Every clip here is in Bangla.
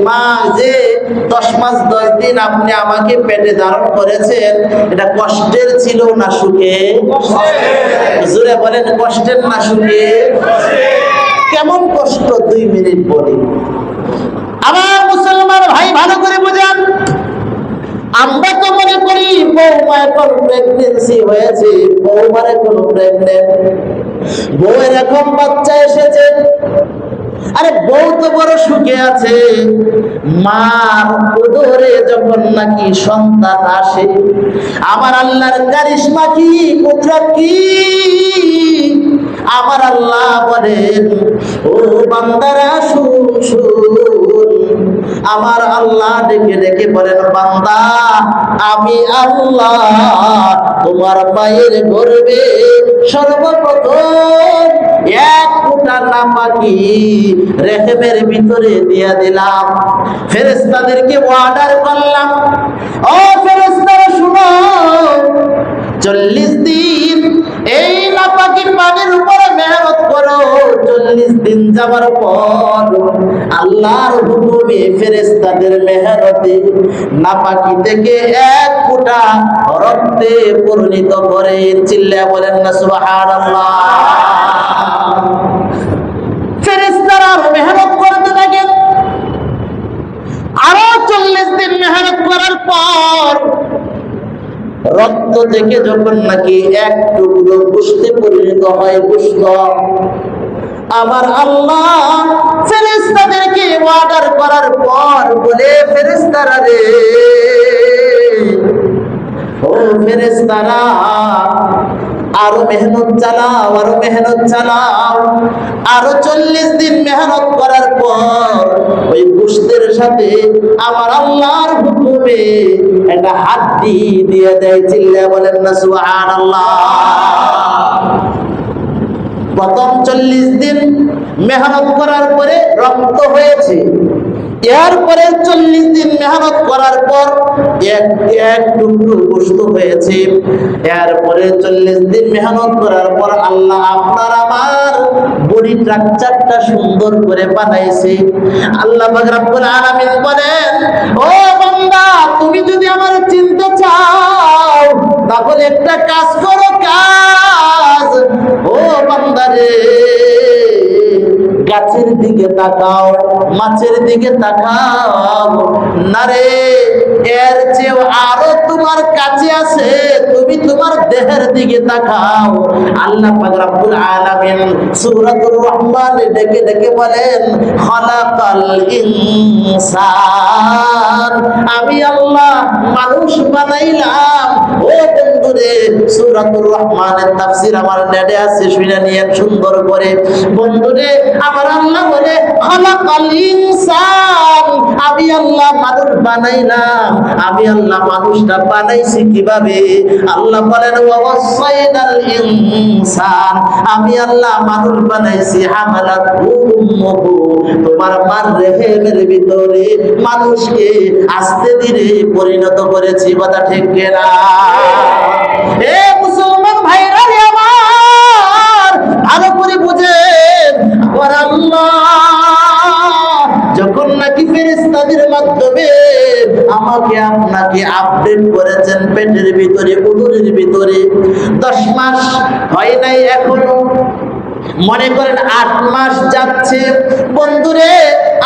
মা যে 10 মাস 10 দিন আপনি আমাকে পেটে ধারণ করেছেন, এটা কষ্টের ছিল না সুখে? জোরে বলেন, কষ্টের না সুখে? কেমন কষ্ট 2 মিনিট বলি। আমার মুসলমান ভাই ভালো করে বুঝান। আমরা তো মনে করি বৌমা এখন প্রেগনেন্সি হয়েছে, বৌমার এখন প্রেগনেন্ট, বউয়ের এখন বাচ্চা এসেছে। আরে বউ তো বড় সুখে আছে, মার উদরে যখন নাকি সন্তান আসে, আমার আল্লাহর কারিশমা কি, কুদরত কি, আমার আল্লাহ বলেন ও বান্দারা শুন শুন, আমার আল্লাহ ডেকে ডেকে বলেন বান্দা আমি আল্লাহ তোমার মায়ের গর্ভে সর্বপ্রথম 1 ফোঁটা নাপাকি রেহেমের ভিতরে দিয়া দিলাম, ফেরেশতাদেরকে অর্ডার করলাম, ও ফেরেশতারা শুনো, 40 দিন এই নাপাকি পানির উপরে মেহনত করো। 40 দিন যাবার পর আল্লাহর হুকুমে ফেরেশতাদের মেহনতে নাপাকি থেকে 1 ফোঁটা রক্তে পরিণত করে। চিল্লায়া বলেন না সুবহানাল্লাহ। ফেরেশতারা মেহনত করতে থাকে, আরো 40 দিন মেহনত করার পর রক্ত থেকে যখন নাকি 1 টুকরো গোশতে পরিণত হয়, গোশত, আমার আল্লাহ ফেরেশতাদেরকে অর্ডার করার পর বলে ফেরেশতারা রে, ও ফেরেশতারা আরো মেহনত চালাও, আরো মেহনত চালাও। আরো 40 দিন মেহনত করার পর ওই গোশতের সাথে আমার আল্লাহর হুকুমে একটা হাড্ডি দিয়ে দেয়। চিল্লায়া বলেন না সুবহানাল্লাহ। প্রথম 40 দিন মেহনত করার পরে রক্ত হয়েছে, এরপরে 40 দিন মেহনত করার পর এক টুকরো গোশত হয়েছে, এরপরে 40 দিন মেহনত করার পর আল্লাহ আপনার আমার বডি স্ট্রাকচারটা সুন্দর করে বানাইছে। আল্লাহ পাক রব্বুল আলামিন বলেন ও বান্দা তুমি যদি আমার চিনতে চাও তাহলে একটা কাজ করো, কাজ, ও বান্দা রে গাছের দিকে তাকাও, মাছের দিকে তাকাও না রে, এর চেয়ে আরো তোমার কাছে আছে, তুমি তোমার দেহের দিকে তাকাও। আল্লাহ পাক রব্বুল আলামিন সূরাতুর রহমানে ডেকে ডেকে বলেন খালাকাল ইনসান, আমি আল্লাহ মানুষ বানাইলাম। ও বন্ধুরে সূরাতুর রহমানের তাফসীর আমার নেটে আছে, শুনে নিয়েন সুন্দর করে। বন্ধুরে আমার আল্লাহ বলে খালাকাল ইনসান, আমি আল্লাহ মানুষ বানাইলাম। আমি আল্লাহ মানুষটা বানাইছি কিভাবে? আল্লাহ বলেন ওয়াসাইনাল ইনসান, আমি আল্লাহ মানুষ বানাইছি হামালাতহু উম্মুহু, তোমার মার রেহেমের ভিতরে মানুষকে আস্তে ধীরে পরিণত করেছি। কথা ঠিক কিনা? এ মুসলমান ভাইরা রে আমার, ভালো করে বুঝেন, আমার আল্লাহ যখন নাকি ফেরেশতাদের মাধ্যমে আমাকে আপনাকে আপডেট করেছেন পেটের ভিতরে, উদরের ভিতরে, 10 মাস হয় নাই এখনো, মনে করেন 8 মাস যাচ্ছে। বন্ধুরে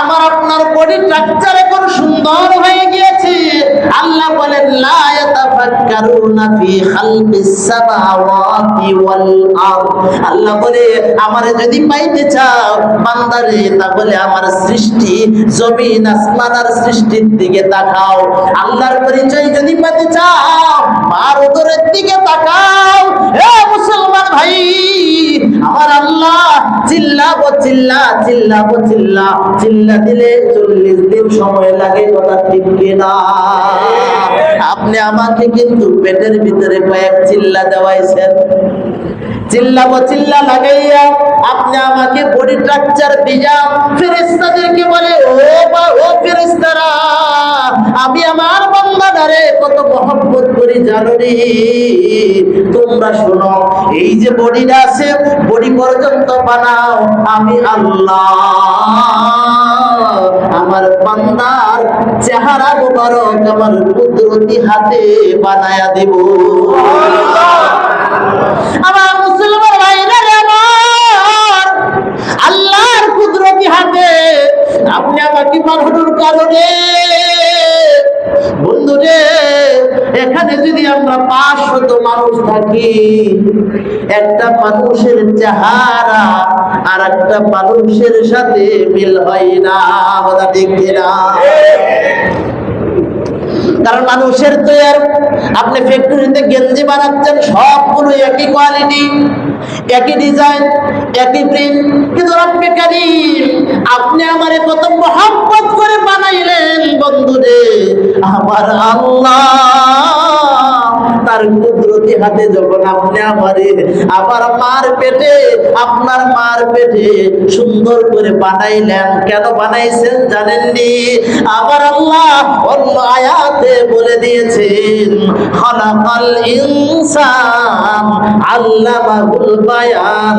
আমার আপনার বডি স্ট্রাকচার এখন সুন্দর হয়ে গিয়েছে। আল্লাহ বলেন লা ইয়াতাফাক্কারুনা ফি খালকিস সামাওয়াতি ওয়াল আরদ, আল্লাহ বলে আমারে যদি পাইতে চাও বান্দারে তাহলে আমার সৃষ্টি জমিন আসমানের সৃষ্টির দিকে তাকাও। আল্লাহর পরিচয় যদি পেতে চাও মার উদরের দিকে তাকাও। হে মুসলমান ভাই আমার আল্লাহ চিল্লাবো চিল্লা দিলে 40 দিন সময় লাগে। কথা ঠিক কিনা? আপনি আমাকে কিন্তু পেটের ভিতরে কয়েক চিল্লা দেওয়াইছেন, চিল্লাবো চিল্লা লাগাইয়া আপনি আমাকে বডি স্ট্রাকচার দিয়া ফেরেশতাদেরকে বলে ও ফেরেশতারা আমি আমার বান্দাটারে কত মহব্বত করি জানো রে। তোমরা শোনো, এই যে বডিটা আছে বডি পর্যন্ত বানাও আমি আল্লাহ। আমার বান্দার চেহারা মোবারক আমার কুদরতি হাতে বানায়া দিব। আমার মুসলমান ভাইরা আমার, আল্লাহর কুদরতি হাতে আপনি আমাকে বানানোর কারণে বন্ধুরে, এখানে যদি আমরা 500 মানুষ থাকি, একটা মানুষের চেহারা আর একটা মানুষের সাথে মিল হয় না, কথা ঠিক কিনা? কারণ মানুষের তো আর আপনি ফ্যাক্টরিতে গেঞ্জি বানাচ্ছেন, সবগুলো একই কোয়ালিটি, একই ডিজাইন, একই প্রিন্ট, কিন্তু রব্বে কারীম আপনি আমারে কত মহব্বত করে বানাইলেন বন্ধুরে। আমার আল্লাহ তার কুদরতি হাতে যখন আপনি আমারে আবার মার পেটে, আপনার মার পেটে সুন্দর করে বানাইলেন, কেন বানাইছেন জানেননি? আবার আল্লাহ অন্য আয়াতে বলে দিয়েছেন, খালাকাল ইনসান আল্লামাহুল বায়ান।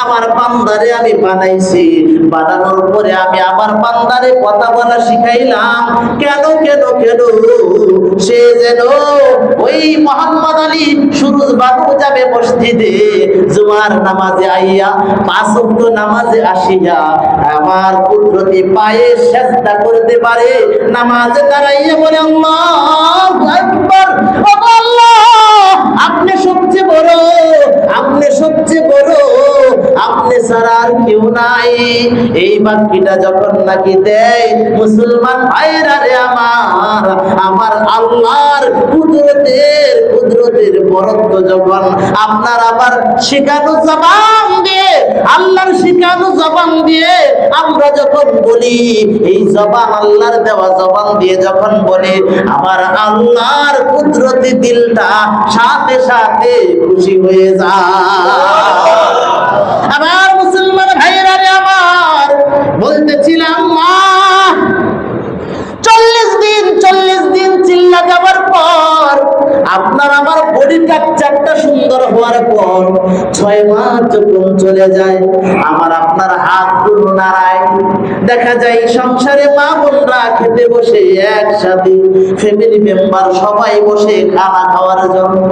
আমার বান্দারে আমি বানাইছি, বানানোর পরে আমি আমার বান্দারে কথা বলা শিখাইলাম। কেন কেন কেন? সে যেন ওই মোহাম্মদ আলী সুরুজ বাবু যাবে মসজিদে জুমার নামাজে আইয়া, 5 ওয়াক্ত নামাজে আসিয়া আমার কুদরতি পায়ে সেজদা করতে পারে, নামাজে দাঁড়াইয়া বলে আল্লাহু আকবার, ও আল্লাহ আপনি সবচেয়ে বড়, আপনি সবচেয়ে বড়, আপনি ছাড়া আর কেউ নাই। এই বাক্যটা যখন নাকি দেয় মুসলমান ভাইরা রে আমার, আমার আল্লাহর কুদরতের বরত্ব যখন আপনার আবার শিখানো জবান দিয়ে, আল্লাহর শিখানো জবান দিয়ে আমরা যখন বলি, এই জবান আল্লাহর দেওয়া জবান দিয়ে যখন বলি, আমার আল্লাহর কুদরতি দিলটা সাথে সাথে খুশি হয়ে যায়। আমার মুসলমান ভাইরা রে আমার, বলতেছিলাম মা 40 দিন চিল্লা যাবার পর, আপনার আমার বডি স্ট্রাকচারটা সুন্দর হওয়ার পর 6 মাস যখন চলে যায়, আমার আপনার হাতগুলো নাড়ায়, দেখা যায় সংসারে মা বোনরা খেতে বসে একসাথে, ফ্যামিলি মেম্বার সবাই বসে খানা খাওয়ার জন্য,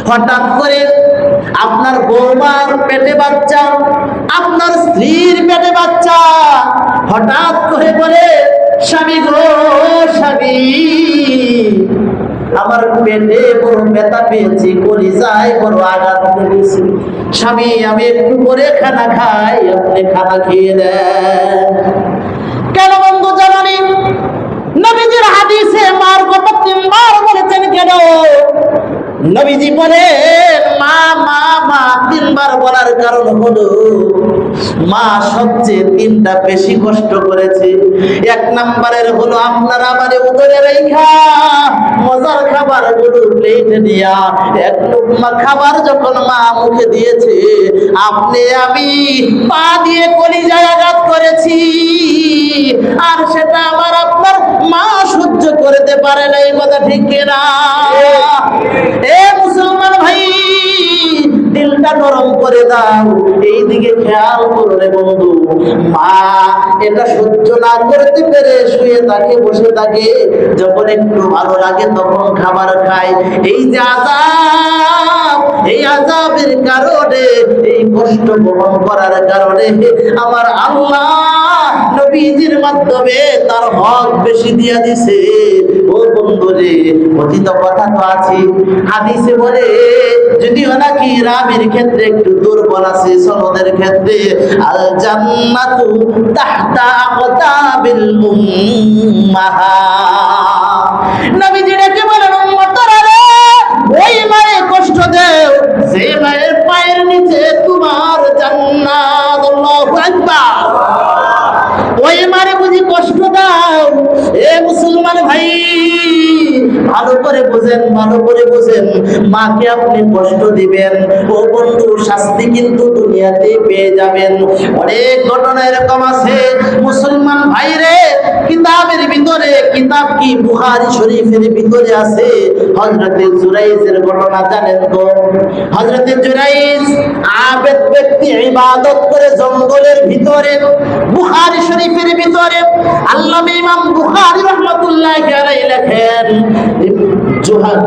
হঠাৎ করে আপনার বৌমার পেটে বাচ্চা, আপনার স্ত্রীর পেটে বাচ্চা, হঠাৎ করে বলে স্বামী গো স্বামী, আমার পেটে বড় ব্যথা পেয়েছি, কলিজায় বড় আঘাত পেয়েছি, স্বামী আমি একটু করে খানা খাই, আপনি খানা খেয়ে দেন। কেন বন্ধু জানানি? নবীজির হাদিসে মার কথা 3 বার বলেছেন। কেন? নবীজি বলেন মা মা মা 3 বার বলার কারণ হলো, মা সবচেয়ে 3টা বেশি কষ্ট করেছে। 1 নম্বরের হলো আপনার আমারে উদরে রেখা মজার খাবার গুলো প্লেটে দিয়া 1 লোকমা খাবার যখন মা মুখে দিয়েছে, আপনি আমি পা দিয়ে কলিজায় আঘাত করেছি, আর সেটা আমার আপনার মা সহ্য করতে পারে না। এই কথা ঠিক কিনা? এ মুসলমান ভাই, দিলটা নরম করে দাও, এই দিকে খেয়াল করলে বন্ধু, মা এটা সহ্য না করতে পেরে শুয়ে থাকে, বসে থাকে, যখন একটু ভালো লাগে তখন খাবার খায়। এই যে আযাব, এই আযাবের কারণে, এই কষ্ট বহন করার কারণে আমার আল্লাহ নবীজির মাধ্যমে তার হক বেশি দিয়া দিছে। ও বন্ধু রে, কথিত কথা তো আছে, হাদিসে বলে, যদিও নাকি রাবির ক্ষেত্রে একটু দুর্বল আছে, সনদের ক্ষেত্রে আল জান্নাতু তাহতা আকতাবিল উম্মাহাত। নবীজি ডেকে বলেন উম্মতরা রে, ওই মায়ে কষ্ট দেও যে মায়ের পায়ের নিচে তোমার জান্নাত। আল্লাহু আকবার। ওই মারে বুঝি কষ্ট দাও? এ মুসলমান ভাই, ভালো করে বুঝেন, ভালো করে বুঝেন, মাকে আপনি কষ্ট দিবেন, ও বন্ধু শাস্তি কিন্তু দুনিয়াতে পেয়ে যাবেন। অনেক ঘটনা এরকম আছে মুসলমান ভাই রে, কিতাবের ভিতরে, কিতাব কি বুখারী শরীফের ভিতরে আছে, হযরতে জুরাইজের ঘটনা জানেন তো? হযরতে জুরাইজ আবেদ ব্যক্তি, ইবাদত করে জঙ্গলের ভিতরে, বুখারী শরীফের ভিতরে আল্লামা ইমাম বুখারী রাহমাতুল্লাহি আলাইহি লেখেন,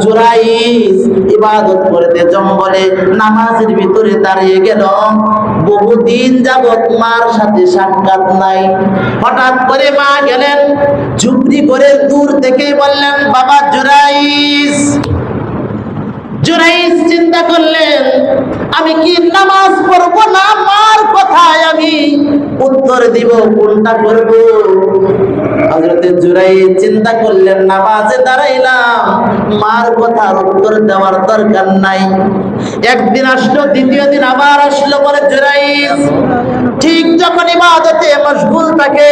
জুরাইজ ইবাদত করতে জঙ্গলে নামাজের ভিতরে দাঁড়িয়ে গেল। বহুদিন যাবত মার সাথে সাক্ষাৎ নাই। হঠাৎ করে মা গেলেন, ঝুপড়ি করে দূর থেকেই বললেন, বাবা জুরাইজ। জুরাইজ চিন্তা করলেন, আমি কি নামাজ পড়বো না মার কথায় আমি উত্তর দিব, কোনটা করব? হযরতে জুরাইজ চিন্তা করলেন, নামাজে দাঁড়াইলাম, মার কথার উত্তর দেওয়ার দরকার নাই। একদিন আসলো, দ্বিতীয় দিন আবার আসলো, বলে জুরাইজ। ঠিক যখন ইবাদতে মশগুল থাকে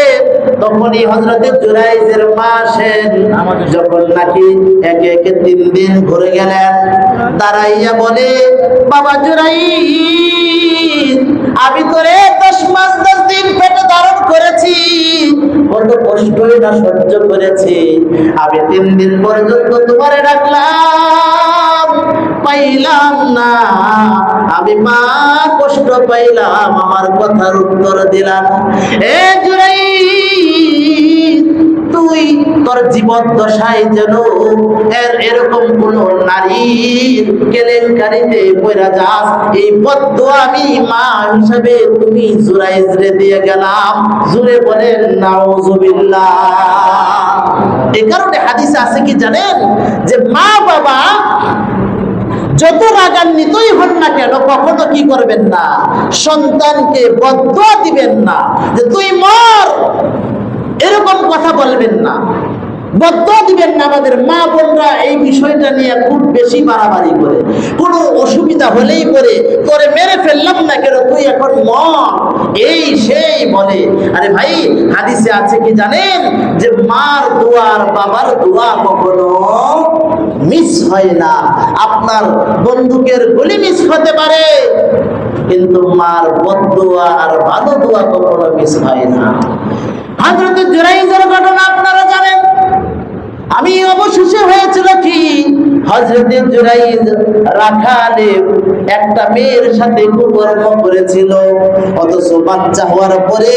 তখনই হযরতে জুরাইজের মা আসেন। যখন নাকি একে একে 3 দিন ঘুরে গেলেন, দাঁড়াইয়া বলে, বাবা জুরাইজ, আমি তোরে 10 মাস 10 দিন পেটে ধারণ করেছি, কত কষ্টই না সহ্য করেছি। আমি 3 দিন পর্যন্ত তোমারে ডাকলাম, পাইলাম না। আমি মা কষ্ট পাইলাম, আমার কথার উত্তর দিলাম। এ জুরাইজ, তুই তোর জীবন দশায় যেন এরকম কোন নারীর কেলেঙ্কারিতে পড়া যাস, এই বদদুয়া আমি মা হিসাবে তুমি জুরাইজরে দিয়ে গেলাম। জুরে বলেন নাউজুবিল্লাহ। এই কারণে হাদিসে আছে কি জানেন, যে মা বাবা যত রাগান্বিতই হন না কেন, কখনো কি করবেন না, সন্তানকে বদদুয়া দিবেন না যে তুই মর, এরকম কথা বলবেন না, বদদুয়া দিবেন না। আমাদের মা বোনরা এই বিষয়টা নিয়ে খুব বেশি বাড়াবাড়ি করে, কোনো অসুবিধা হলেই করে, তোরে মেরে ফেললাম না কেন, তুই এখন মর, এই সেই বলে। আরে ভাই, হাদিসে আছে কি জানেন, যে মার দোয়া আর বাবার দোয়া কখনো মিস হয় না। আপনার বন্দুকের গুলি মিস হতে পারে, কিন্তু মার বদদুয়া আর ভালো দোয়া কখনো মিস হয় না। হযরত জুরাইজের ঘটনা আপনারা জানেন। আমি অবশেষে হয়েছিল কি, হযরতে জুরাইজ রাখালে একটা মেয়ের সাথে কুকর্ম করেছিল, অথচ বাচ্চা হওয়ার পরে